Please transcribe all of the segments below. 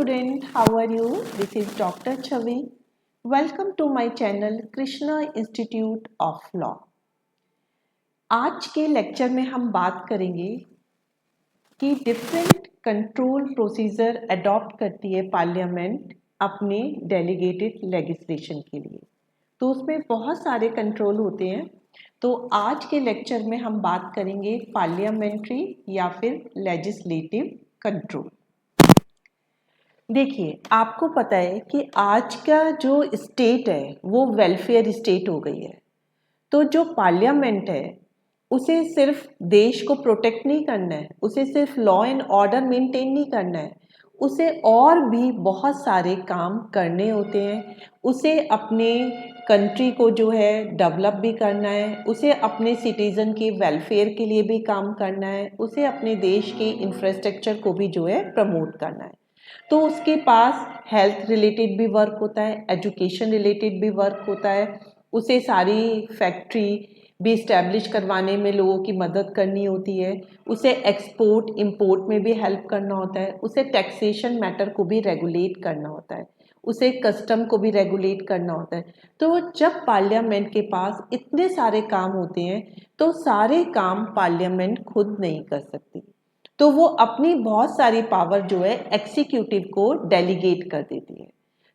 student, how are you? This is Dr. Chavi. Welcome to my channel Krishna Institute of Law. आज के lecture में हम बात करेंगे कि डिफरेंट कंट्रोल प्रोसीजर अडॉप्ट करती है पार्लियामेंट अपने डेलीगेटेड लेजिस्लेशन के लिए। तो उसमें बहुत सारे कंट्रोल होते हैं। तो आज के लेक्चर में हम बात करेंगे पार्लियामेंट्री या फिर लेजिस्लेटिव कंट्रोल। देखिए, आपको पता है कि आज का जो स्टेट है वो वेलफेयर स्टेट हो गई है। तो जो पार्लियामेंट है उसे सिर्फ देश को प्रोटेक्ट नहीं करना है, उसे सिर्फ लॉ एंड ऑर्डर मेंटेन नहीं करना है, उसे और भी बहुत सारे काम करने होते हैं। उसे अपने कंट्री को जो है डेवलप भी करना है, उसे अपने सिटीज़न के वेलफेयर के लिए भी काम करना है, उसे अपने देश के इंफ्रास्ट्रक्चर को भी जो है प्रमोट करना है। तो उसके पास हेल्थ रिलेटेड भी वर्क होता है, एजुकेशन रिलेटेड भी वर्क होता है, उसे सारी फैक्ट्री भी इस्टेब्लिश करवाने में लोगों की मदद करनी होती है, उसे एक्सपोर्ट इंपोर्ट में भी हेल्प करना होता है, उसे टैक्सेशन मैटर को भी रेगुलेट करना होता है, उसे कस्टम को भी रेगुलेट करना होता है। तो जब पार्लियामेंट के पास इतने सारे काम होते हैं तो सारे काम पार्लियामेंट खुद नहीं कर सकती, तो वो अपनी बहुत सारी पावर जो है एग्जीक्यूटिव को डेलीगेट कर देती है।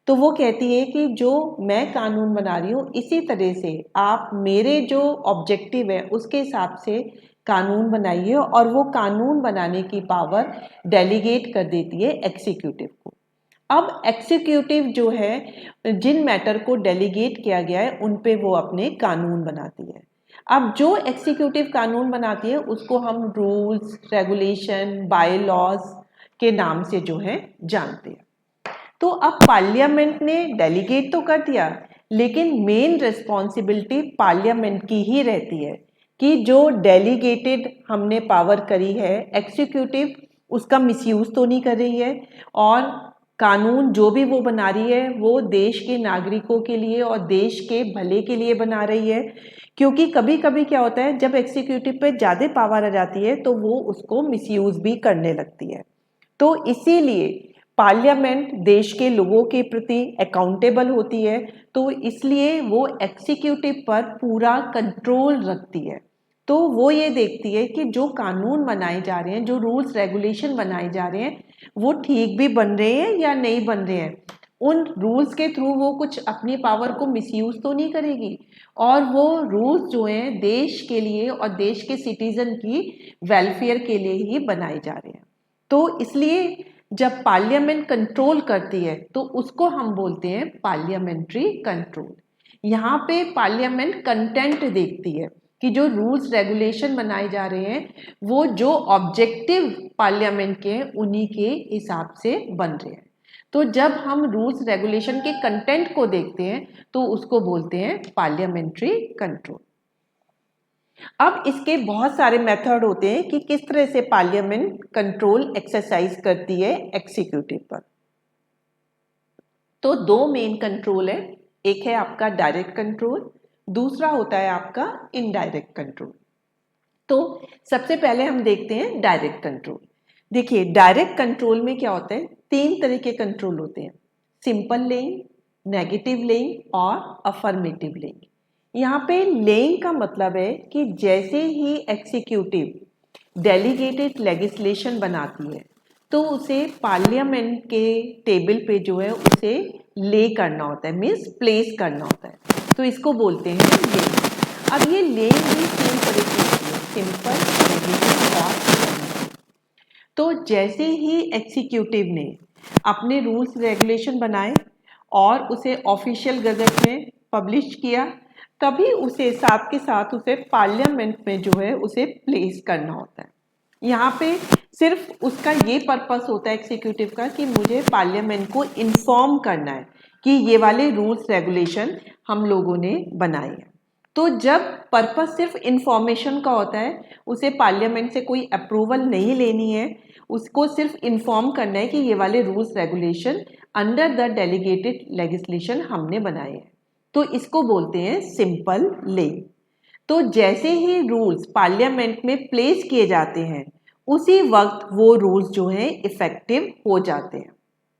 तो वो कहती है कि जो मैं कानून बना रही हूँ इसी तरह से आप मेरे जो ऑब्जेक्टिव है उसके हिसाब से कानून बनाइए, और वो कानून बनाने की पावर डेलीगेट कर देती है एग्जीक्यूटिव को। अब एग्जीक्यूटिव जो है जिन मैटर को डेलीगेट किया गया है उन पे वो अपने कानून बनाती है। अब जो एग्जीक्यूटिव कानून बनाती है उसको हम रूल्स, रेगुलेशन, बाय लॉज के नाम से जो है जानते हैं। तो अब पार्लियामेंट ने डेलीगेट तो कर दिया, लेकिन मेन रिस्पॉन्सिबिलिटी पार्लियामेंट की ही रहती है कि जो डेलीगेटेड हमने पावर करी है एग्जीक्यूटिव उसका मिसयूज तो नहीं कर रही है, और कानून जो भी वो बना रही है वो देश के नागरिकों के लिए और देश के भले के लिए बना रही है। क्योंकि कभी कभी क्या होता है, जब एग्जीक्यूटिव पे ज़्यादा पावर आ जाती है तो वो उसको मिसयूज भी करने लगती है। तो इसीलिए पार्लियामेंट देश के लोगों के प्रति अकाउंटेबल होती है, तो इसलिए वो एग्जीक्यूटिव पर पूरा कंट्रोल रखती है। तो वो ये देखती है कि जो कानून बनाए जा रहे हैं, जो रूल्स रेगुलेशन बनाए जा रहे हैं वो ठीक भी बन रहे हैं या नहीं बन रहे हैं, उन रूल्स के थ्रू वो कुछ अपनी पावर को मिसयूज तो नहीं करेगी, और वो रूल्स जो हैं देश के लिए और देश के सिटीजन की वेलफेयर के लिए ही बनाए जा रहे हैं। तो इसलिए जब पार्लियामेंट कंट्रोल करती है तो उसको हम बोलते हैं पार्लियामेंट्री कंट्रोल। यहाँ पे पार्लियामेंट कंटेंट देखती है कि जो रूल्स रेगुलेशन बनाए जा रहे हैं वो जो ऑब्जेक्टिव पार्लियामेंट के हैं उन्हीं के हिसाब से बन रहे हैं। तो जब हम रूल्स रेगुलेशन के कंटेंट को देखते हैं तो उसको बोलते हैं पार्लियामेंट्री कंट्रोल। अब इसके बहुत सारे मेथड होते हैं कि किस तरह से पार्लियामेंट कंट्रोल एक्सरसाइज करती है एग्जीक्यूटिव पर। तो दो मेन कंट्रोल है, एक है आपका डायरेक्ट कंट्रोल, दूसरा होता है आपका इनडायरेक्ट कंट्रोल। तो सबसे पहले हम देखते हैं डायरेक्ट कंट्रोल। देखिए, डायरेक्ट कंट्रोल में क्या होता है, तीन तरह के कंट्रोल होते हैं, सिंपल लेइंग, नेगेटिव लेइंग और अफर्मेटिव लेइंग। यहाँ पे लेइंग का मतलब है कि जैसे ही एग्जीक्यूटिव डेलीगेटेड लेजिस्लेशन बनाती है तो उसे पार्लियामेंट के टेबल पे जो है उसे ले करना होता है, मीन्स प्लेस करना होता है, तो इसको बोलते हैं लेइंग। अब ये लेइंग भी तीन तरह की होती है, सिंपल, नेगेटिव और अफर्मेटिव। तो जैसे ही एग्जीक्यूटिव ने अपने रूल्स रेगुलेशन बनाए और उसे ऑफिशियल गजट में पब्लिश किया, तभी उसे साथ के साथ उसे पार्लियामेंट में जो है उसे प्लेस करना होता है। यहाँ पे सिर्फ उसका ये पर्पस होता है एग्जीक्यूटिव का कि मुझे पार्लियामेंट को इन्फॉर्म करना है कि ये वाले रूल्स रेगुलेशन हम लोगों ने बनाए हैं। तो जब पर्पस सिर्फ इन्फॉर्मेशन का होता है, उसे पार्लियामेंट से कोई अप्रूवल नहीं लेनी है, उसको सिर्फ इन्फॉर्म करना है कि ये वाले rules regulation under the delegated legislation हमने बनाए हैं, तो इसको बोलते हैं सिंपल लेइंग। तो जैसे ही रूल्स पार्लियामेंट में प्लेस किए जाते हैं उसी वक्त वो रूल्स जो हैं इफेक्टिव हो जाते हैं।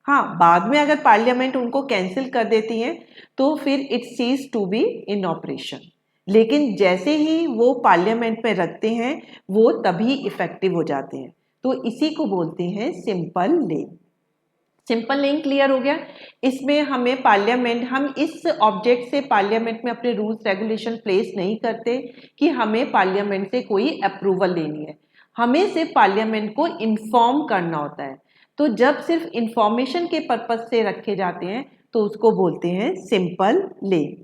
हाँ, बाद में अगर पार्लियामेंट उनको कैंसिल कर देती है तो फिर it ceases to be in operation, लेकिन जैसे ही वो पार्लियामेंट में रखते हैं वो तभी इफेक्टिव हो जाते हैं। तो इसी को बोलते हैं सिंपल लेन। सिंपल लेन क्लियर हो गया। इसमें हमें पार्लियामेंट, हम इस ऑब्जेक्ट से पार्लियामेंट में अपने रूल्स रेगुलेशन प्लेस नहीं करते कि हमें पार्लियामेंट से कोई अप्रूवल लेनी है, हमें सिर्फ पार्लियामेंट को इन्फॉर्म करना होता है। तो जब सिर्फ इंफॉर्मेशन के पर्पज से रखे जाते हैं तो उसको बोलते हैं सिंपल लेन।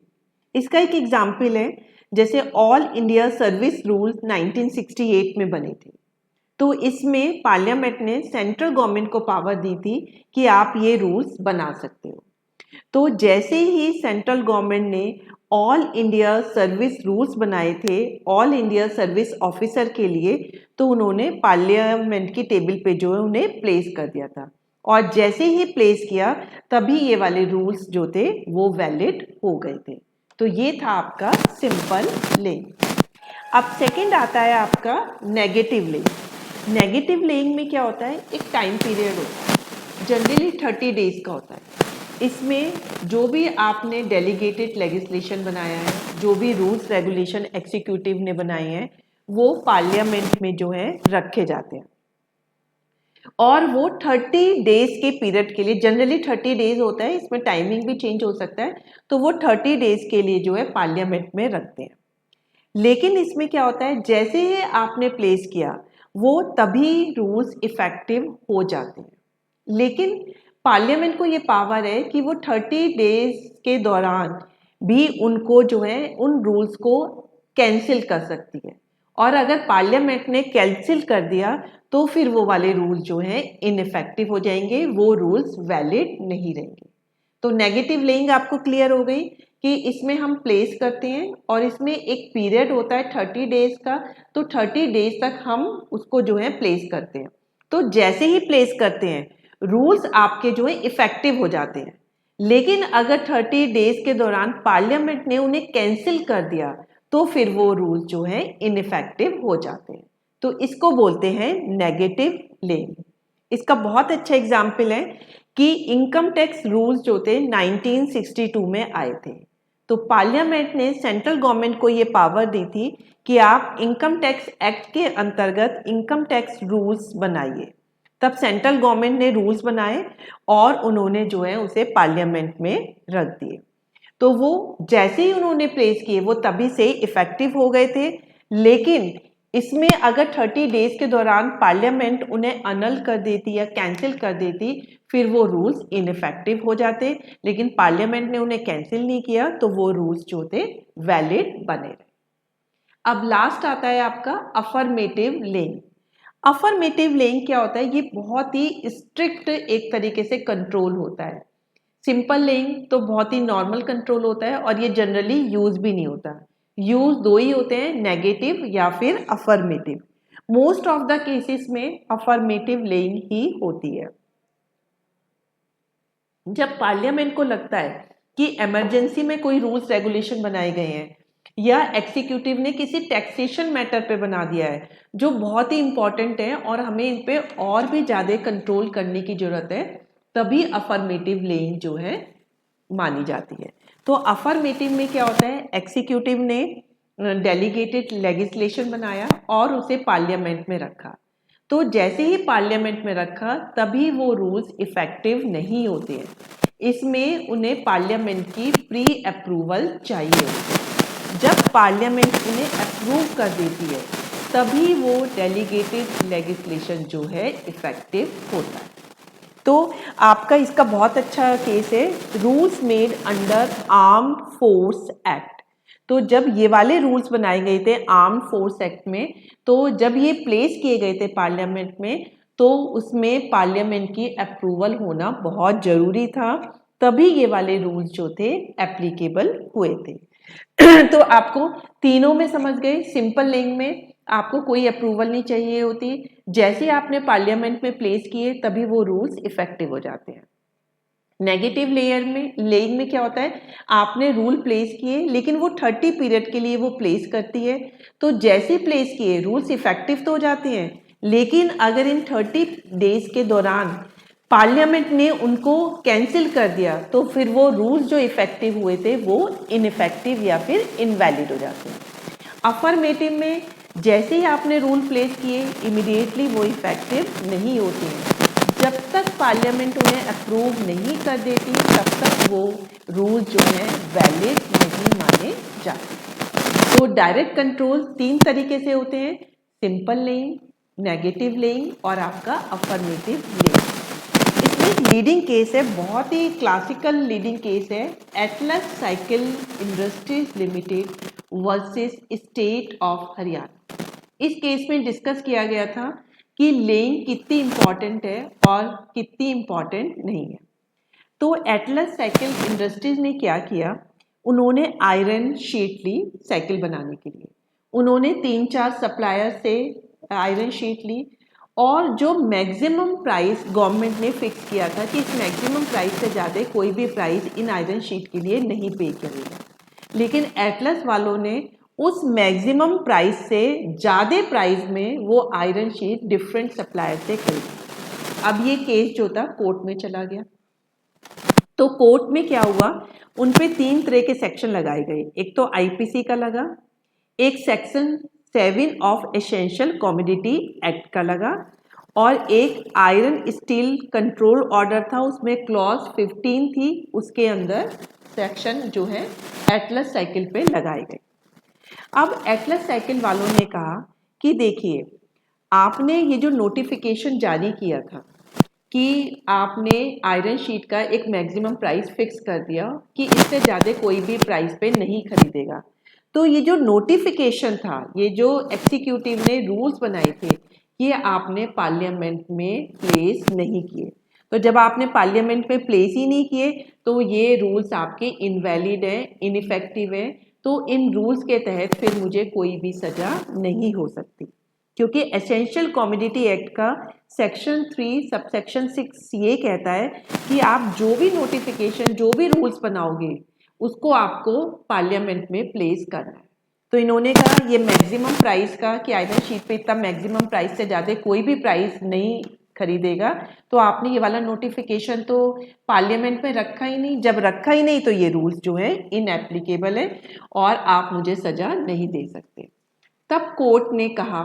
इसका एक एग्जाम्पल है, जैसे ऑल इंडिया सर्विस रूल्स 1968 में बने थे। तो इसमें पार्लियामेंट ने सेंट्रल गवर्नमेंट को पावर दी थी कि आप ये रूल्स बना सकते हो। तो जैसे ही सेंट्रल गवर्नमेंट ने ऑल इंडिया सर्विस रूल्स बनाए थे ऑल इंडिया सर्विस ऑफिसर के लिए, तो उन्होंने पार्लियामेंट की टेबल पे जो है उन्हें प्लेस कर दिया था, और जैसे ही प्लेस किया तभी ये वाले रूल्स जो थे वो वैलिड हो गए थे। तो ये था आपका सिंपल लेन। अब सेकंड आता है आपका नेगेटिव लेन। नेगेटिव लेन में क्या होता है, एक टाइम पीरियड होता है, जनरली 30 डेज का होता है। इसमें जो भी आपने डेलीगेटेड लेजिस्लेशन बनाया है, जो भी रूल्स रेगुलेशन एग्जीक्यूटिव ने बनाए हैं, वो पार्लियामेंट में जो है रखे जाते हैं, और वो 30 डेज के पीरियड के लिए, जनरली 30 डेज होता है, इसमें टाइमिंग भी चेंज हो सकता है, तो वो 30 डेज के लिए जो है पार्लियामेंट में रखते हैं। लेकिन इसमें क्या होता है, जैसे ही आपने प्लेस किया वो तभी रूल्स इफेक्टिव हो जाते हैं, लेकिन पार्लियामेंट को ये पावर है कि वो 30 डेज के दौरान भी उनको जो है उन रूल्स को कैंसिल कर सकती है, और अगर पार्लियामेंट ने कैंसिल कर दिया तो फिर वो वाले रूल्स जो हैं इनइफेक्टिव हो जाएंगे, वो रूल्स वैलिड नहीं रहेंगे। तो नेगेटिव लेइंग आपको क्लियर हो गई कि इसमें हम प्लेस करते हैं और इसमें एक पीरियड होता है 30 डेज का, तो 30 डेज तक हम उसको जो है प्लेस करते हैं। तो जैसे ही प्लेस करते हैं रूल्स आपके जो है इफेक्टिव हो जाते हैं, लेकिन अगर 30 डेज के दौरान पार्लियामेंट ने उन्हें कैंसिल कर दिया तो फिर वो रूल्स जो है इनइफेक्टिव हो जाते हैं। तो इसको बोलते हैं नेगेटिव लेइंग। इसका बहुत अच्छा एग्जाम्पल है कि इनकम टैक्स रूल्स जो थे 1962 में आए थे। तो पार्लियामेंट ने सेंट्रल गवर्नमेंट को ये पावर दी थी कि आप इनकम टैक्स एक्ट के अंतर्गत इनकम टैक्स रूल्स बनाइए। तब सेंट्रल गवर्नमेंट ने रूल्स बनाए और उन्होंने जो है उसे पार्लियामेंट में रख दिए। तो वो जैसे ही उन्होंने प्लेस किए वो तभी से इफेक्टिव हो गए थे, लेकिन इसमें अगर 30 डेज के दौरान पार्लियामेंट उन्हें अनल कर देती या कैंसिल कर देती फिर वो रूल्स इनइफेक्टिव हो जाते, लेकिन पार्लियामेंट ने उन्हें कैंसिल नहीं किया तो वो रूल्स जो थे वैलिड बने रहे। अब लास्ट आता है आपका अफर्मेटिव लेइंग। अफर्मेटिव लेइंग क्या होता है, ये बहुत ही स्ट्रिक्ट एक तरीके से कंट्रोल होता है। सिंपल लेइंग तो बहुत ही नॉर्मल कंट्रोल होता है और ये जनरली यूज भी नहीं होता। यूज दो ही होते हैं, नेगेटिव या फिर affirmative. Most of the cases में अफर्मेटिव लेइंग ही होती है। जब पार्लियामेंट को लगता है कि इमरजेंसी में कोई रूल्स रेगुलेशन बनाए गए हैं या एग्जीक्यूटिव ने किसी टैक्सेशन मैटर पे बना दिया है जो बहुत ही इंपॉर्टेंट है और हमें इन पे और भी ज़्यादा कंट्रोल करने की ज़रूरत है, तभी अफर्मेटिव लेइंग जो है मानी जाती है। तो अफर्मेटिव में क्या होता है, एग्जीक्यूटिव ने डेलीगेटेड लेजिस्लेशन बनाया और उसे पार्लियामेंट में रखा, तो जैसे ही पार्लियामेंट में रखा तभी वो रूल्स इफेक्टिव नहीं होते हैं, इसमें उन्हें पार्लियामेंट की प्री अप्रूवल चाहिए होती है। जब पार्लियामेंट उन्हें अप्रूव कर देती है तभी वो डेलीगेटेड लेजिस्लेशन जो है इफेक्टिव होता है। तो आपका इसका बहुत अच्छा केस है rules made under armed force act. तो जब ये वाले रूल्स बनाए गए थे आर्म्ड फोर्स एक्ट में, तो जब ये प्लेस किए गए थे पार्लियामेंट में तो उसमें पार्लियामेंट की अप्रूवल होना बहुत ज़रूरी था, तभी ये वाले रूल्स जो थे एप्लीकेबल हुए थे। तो आपको तीनों में समझ गए, सिंपल लेइंग में आपको कोई अप्रूवल नहीं चाहिए होती, जैसे आपने पार्लियामेंट में प्लेस किए तभी वो रूल्स इफेक्टिव हो जाते हैं। नेगेटिव लेइंग में क्या होता है, आपने रूल प्लेस किए लेकिन वो 30 पीरियड के लिए वो प्लेस करती है, तो जैसे प्लेस किए रूल्स इफेक्टिव तो हो जाते हैं, लेकिन अगर इन 30 डेज के दौरान पार्लियामेंट ने उनको कैंसिल कर दिया तो फिर वो रूल्स जो इफेक्टिव हुए थे वो इनइफेक्टिव या फिर इनवैलिड हो जाते हैं। अफर्मेटिव में जैसे ही आपने रूल प्लेस किए इमीडिएटली वो इफेक्टिव नहीं होते हैं। जब तक पार्लियामेंट उन्हें अप्रूव नहीं कर देती तब तक वो रूल जो हैं वैलिड नहीं माने जाते। तो डायरेक्ट कंट्रोल 3 तरीके से होते हैं, सिंपल लेइंग, नेगेटिव लेइंग और आपका अफर्मेटिव लेइंग। इसमें एक लीडिंग केस है, बहुत ही क्लासिकल लीडिंग केस है, Atlas cycle industries limited versus state of Haryana. इस केस में डिस्कस किया गया था कि लेइंग कितनी इम्पॉर्टेंट है और कितनी इम्पॉर्टेंट नहीं है। तो एटलस साइकिल इंडस्ट्रीज ने क्या किया, उन्होंने आयरन शीट ली साइकिल बनाने के लिए। उन्होंने 3-4 सप्लायर से आयरन शीट ली और जो मैक्सिमम प्राइस गवर्नमेंट ने फिक्स किया था कि इस मैक्सिमम प्राइस से ज़्यादा कोई भी प्राइस इन आयरन शीट के लिए नहीं पे करेगा, लेकिन एटलस वालों ने उस मैक्सिमम प्राइस से ज़्यादा प्राइस में वो आयरन शीट डिफरेंट सप्लायर से खरीदी। अब ये केस जो था कोर्ट में चला गया। तो कोर्ट में क्या हुआ, उन पे 3 तरह के सेक्शन लगाए गए। एक तो आईपीसी का लगा, एक section 7 of essential commodity act का लगा और एक आयरन स्टील कंट्रोल ऑर्डर था, उसमें क्लॉज 15 थी, उसके अंदर सेक्शन जो है एटलस साइकिल पे लगाए गए। अब एटलस साइकिल वालों ने कहा कि देखिए आपने ये जो नोटिफिकेशन जारी किया था कि आपने आयरन शीट का एक मैक्सिमम प्राइस फिक्स कर दिया कि इससे ज़्यादा कोई भी प्राइस पे नहीं खरीदेगा, तो ये जो नोटिफिकेशन था, ये जो एग्जीक्यूटिव ने रूल्स बनाए थे, ये आपने पार्लियामेंट में प्लेस नहीं किए। तो जब आपने पार्लियामेंट में प्लेस ही नहीं किए तो ये रूल्स आपके इनवैलिड हैं, इनइफेक्टिव हैं। तो इन रूल्स के तहत फिर मुझे कोई भी सज़ा नहीं हो सकती, क्योंकि एसेंशियल कमोडिटी एक्ट का सेक्शन 3 सबसेक्शन 6 ये कहता है कि आप जो भी नोटिफिकेशन, जो भी रूल्स बनाओगे उसको आपको पार्लियामेंट में प्लेस करना है। तो इन्होंने कहा ये मैक्सिमम प्राइस का कि आयरन शीट पे इतना मैक्सिमम प्राइस से ज़्यादा कोई भी प्राइस नहीं खरीदेगा, तो आपने ये वाला नोटिफिकेशन तो पार्लियामेंट में रखा ही नहीं। जब रखा ही नहीं तो ये रूल्स जो है इनएप्लीकेबल है और आप मुझे सज़ा नहीं दे सकते। तब कोर्ट ने कहा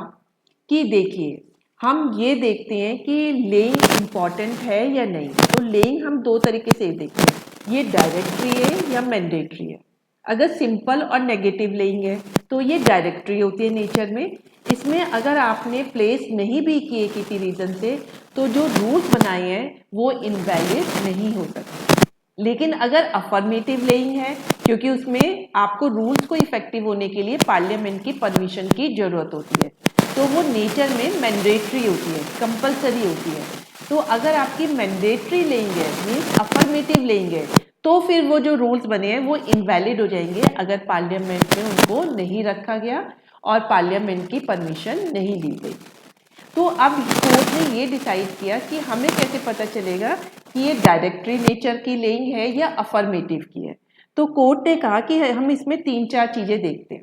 कि देखिए हम ये देखते हैं कि लेइंग इम्पॉर्टेंट है या नहीं। तो लेइंग हम 2 तरीके से देखते हैं, ये डायरेक्टरी है या मैंडेटरी है। अगर सिंपल और नेगेटिव लेइंग है तो ये डायरेक्टरी होती है नेचर में। इसमें अगर आपने प्लेस नहीं भी किए किसी रीज़न से तो जो रूल्स बनाए हैं वो इनवैलिड नहीं हो सकते। लेकिन अगर अफर्मेटिव लेइंग है, क्योंकि उसमें आपको रूल्स को इफेक्टिव होने के लिए पार्लियामेंट की परमिशन की ज़रूरत होती है, तो वो नेचर में मैंडेटरी होती है, कंपलसरी होती है। तो अगर आपकी मैंडेटरी लेइंग है मीन्स अफर्मेटिव लेइंग है, तो फिर वो जो रूल्स बने हैं वो इनवैलिड हो जाएंगे अगर पार्लियामेंट में उनको नहीं रखा गया और पार्लियामेंट की परमिशन नहीं ली गई। तो अब कोर्ट ने ये डिसाइड किया कि हमें कैसे पता चलेगा कि ये डायरेक्टरी नेचर की लेइंग है या अफर्मेटिव की है। तो कोर्ट ने कहा कि हम इसमें 3-4 चीज़ें देखते हैं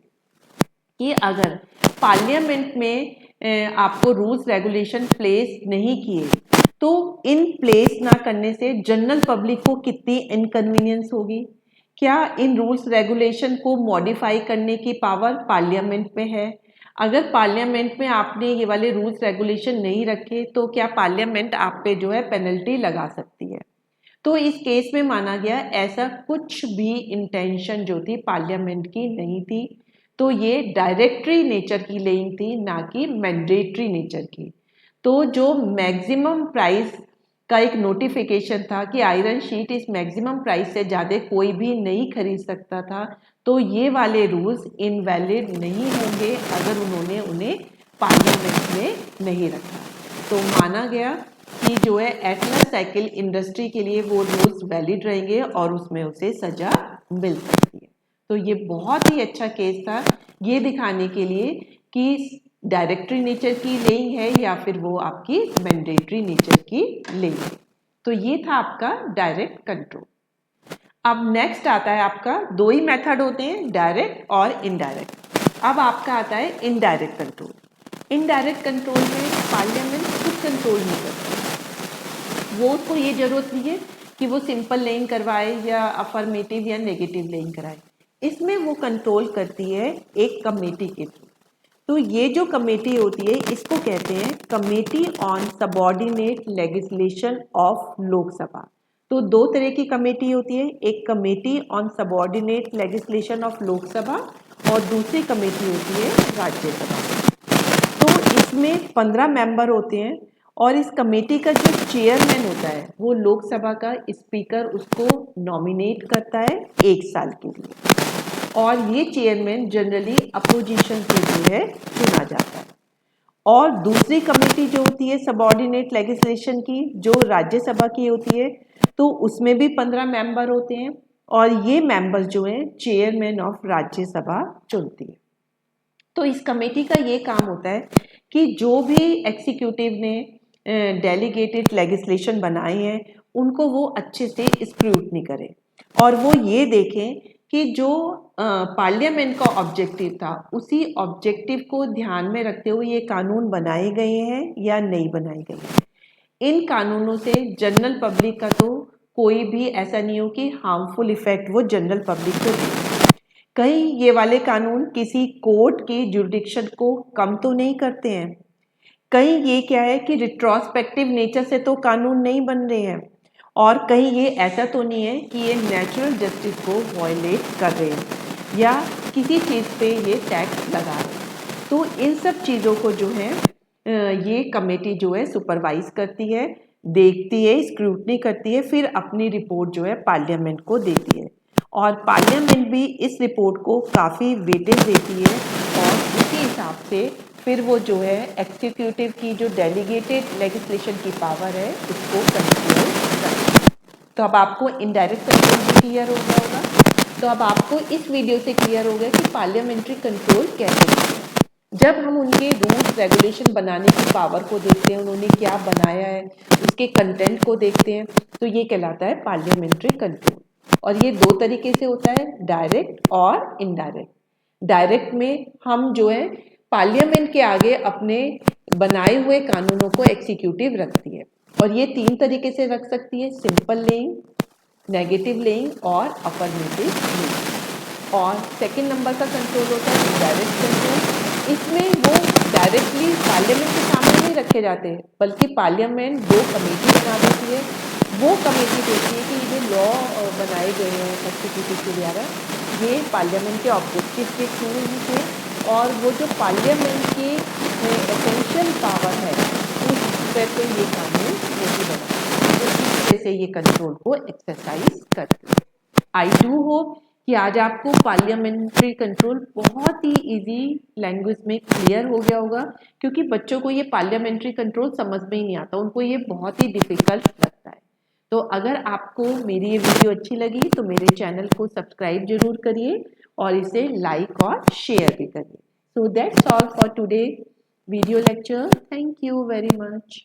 कि अगर पार्लियामेंट में आपको रूल्स रेगुलेशन प्लेस नहीं किए तो इन प्लेस ना करने से जनरल पब्लिक को कितनी इनकन्वीनियंस होगी। क्या इन रूल्स रेगुलेशन को मॉडिफाई करने की पावर पार्लियामेंट में है? अगर पार्लियामेंट में आपने ये वाले रूल्स रेगुलेशन नहीं रखे तो क्या पार्लियामेंट आप पे जो है पेनल्टी लगा सकती है। तो इस केस में माना गया ऐसा कुछ भी इंटेंशन जो थी पार्लियामेंट की नहीं थी, तो ये डायरेक्टरी नेचर की लेइंग थी, ना कि मैंडेटरी नेचर की। तो जो मैक्सिमम प्राइस का एक नोटिफिकेशन था कि आयरन शीट इस मैक्सिमम प्राइस से ज़्यादा कोई भी नहीं खरीद सकता था, तो ये वाले रूल्स इनवैलिड नहीं होंगे अगर उन्होंने उन्हें पार्लियामेंट में नहीं रखा। तो माना गया कि जो है एटलस साइकिल इंडस्ट्री के लिए वो रूल्स वैलिड रहेंगे और उसमें उसे सज़ा मिल सकती है। तो ये बहुत ही अच्छा केस था ये दिखाने के लिए कि डायरेक्टरी नेचर की लेइंग है या फिर वो आपकी मैंडेटरी नेचर की लेइंग है। तो ये था आपका डायरेक्ट कंट्रोल। अब नेक्स्ट आता है आपका 2 ही मेथड होते हैं, डायरेक्ट और इनडायरेक्ट। अब आपका आता है इनडायरेक्ट कंट्रोल। इनडायरेक्ट कंट्रोल में पार्लियामेंट खुद कंट्रोल नहीं करता, वो को ये जरूरत नहीं है कि वो सिंपल लेइंग करवाए या अफर्मेटिव या नेगेटिव लेइंग कराए, इसमें वो कंट्रोल करती है एक कमेटी के थ्रू। तो ये जो कमेटी होती है इसको कहते हैं committee on subordinate legislation of Lok Sabha. तो दो तरह की कमेटी होती है, एक committee on subordinate legislation of Lok Sabha और दूसरी कमेटी होती है राज्यसभा। तो इसमें 15 मेंबर होते हैं और इस कमेटी का जो चेयरमैन होता है वो लोकसभा का स्पीकर उसको नॉमिनेट करता है 1 साल के लिए, और ये चेयरमैन जनरली अपोजिशन से जो है चुना जाता है। और दूसरी कमेटी जो होती है सबऑर्डिनेट लेजिस्लेशन की, जो राज्यसभा की होती है, तो उसमें भी 15 मेंबर होते हैं और ये मेंबर्स जो हैं चेयरमैन ऑफ राज्यसभा चुनती है। तो इस कमेटी का ये काम होता है कि जो भी एग्जीक्यूटिव ने डेलीगेटेड लेजिस्लेशन बनाए हैं उनको वो अच्छे से स्क्रूटनी करें और वो ये देखें कि जो पार्लियामेंट का ऑब्जेक्टिव था उसी ऑब्जेक्टिव को ध्यान में रखते हुए ये कानून बनाए गए हैं या नहीं बनाए गए हैं। इन कानूनों से जनरल पब्लिक का तो कोई भी ऐसा नहीं हो कि हार्मफुल इफेक्ट वो जनरल पब्लिक को दे। कहीं ये वाले कानून किसी कोर्ट की जुरिडिक्शन को कम तो नहीं करते हैं, कहीं ये क्या है कि रिट्रोस्पेक्टिव नेचर से तो कानून नहीं बन रहे हैं, और कहीं ये ऐसा तो नहीं है कि ये नेचुरल जस्टिस को वायलेट कर रहे हैं या किसी चीज़ पे ये टैक्स लगा रहे हैं। तो इन सब चीज़ों को जो है ये कमेटी जो है सुपरवाइज करती है, देखती है, स्क्रूटनी करती है, फिर अपनी रिपोर्ट जो है पार्लियामेंट को देती है और पार्लियामेंट भी इस रिपोर्ट को काफ़ी वेटेज देती है और उसी हिसाब से फिर वो जो है एग्जीक्यूटिव की जो डेलीगेटेड लेजिस्लेशन की पावर है उसको कंट्रोल करती है। तो अब आपको इनडायरेक्ट कंट्रोल भी क्लियर हो गया होगा। तो अब आपको इस वीडियो से क्लियर हो गया कि पार्लियामेंट्री कंट्रोल कैसे होता है। जब हम उनके रूल्स रेगुलेशन बनाने की पावर को देखते हैं, उन्होंने क्या बनाया है, उसके कंटेंट को देखते हैं, तो ये कहलाता है पार्लियामेंट्री कंट्रोल। और ये दो तरीके से होता है, डायरेक्ट और इनडायरेक्ट। डायरेक्ट में हम जो है पार्लियामेंट के आगे अपने बनाए हुए कानूनों को एग्जीक्यूटिव रखती है और ये 3 तरीके से रख सकती है, सिंपल लेइंग, नेगेटिव लेइंग और अफर्मेटिव लेइंग। और सेकंड नंबर का कंट्रोल होता है इनडायरेक्ट कंट्रोल। इसमें वो डायरेक्टली पार्लियामेंट के सामने नहीं रखे जाते बल्कि पार्लियामेंट 2 कमेटी बना देती है। वो कमेटी देखती है कि ये जो लॉ बनाए गए हैं एग्जीक्यूटिव के द्वारा ये पार्लियामेंट के ऑब्जेक्टिव के थ्रू ही थे और वो जो पार्लियामेंट की एसेंशियल पावर है उस पर तो ये कानून नहीं बना, तो इस तरह से ये कंट्रोल को एक्सरसाइज करते हैं। आई डू होप कि आज आपको पार्लियामेंट्री कंट्रोल बहुत ही इजी लैंग्वेज में क्लियर हो गया होगा, क्योंकि बच्चों को ये पार्लियामेंट्री कंट्रोल समझ में ही नहीं आता, उनको ये बहुत ही डिफिकल्ट लगता है। तो अगर आपको मेरी ये वीडियो अच्छी लगी तो मेरे चैनल को सब्सक्राइब जरूर करिए और इसे लाइक और शेयर भी करिए। So that's all for today video lecture. Thank you very much.